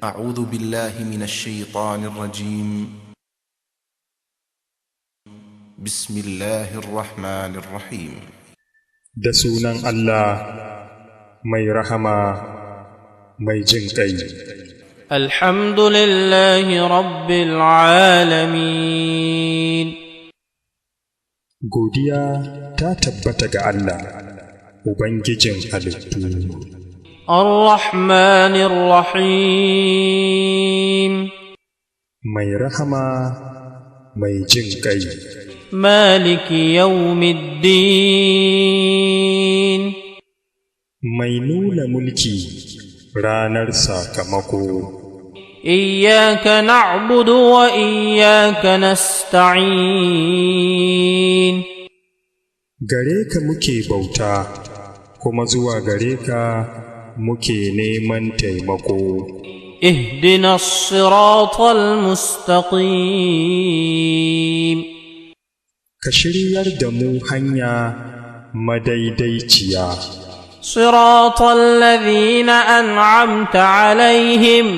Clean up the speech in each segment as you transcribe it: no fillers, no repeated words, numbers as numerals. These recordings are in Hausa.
أعوذ بالله من الشيطان الرجيم. بسم الله الرحمن الرحيم. da sunan Allah mai rahama mai jin ƙai. Alhamdulillahi rabbil alamin. Godiya ta tabbata ga Allah, Ubangijin halittu. Ar-Rahmanir Rahim. Mai rahama mai jin ƙai. Maliki yawmiddin. Mai nuna mulki ranar sakamako. Iyyaka na'budu wa iyyaka nasta'in. Gare ka muke bauta, kuma zuwa gare ka muke neman taimako. Ihdina as-siratal mustaqim. Ka shiryar da mu hanya madaidaiciya. Siratal ladhina an'amta alaihim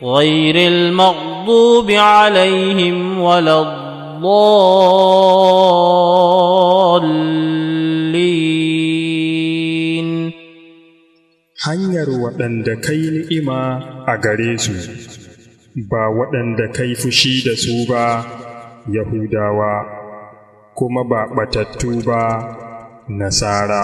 ghayril maghdubi alaihim waladdallin. Hanyar waɗanda kai ni'ima a gare su, ba waɗanda kai fushi da su ba, Yahudawa, kuma ba ɓatattu ba, Nasara.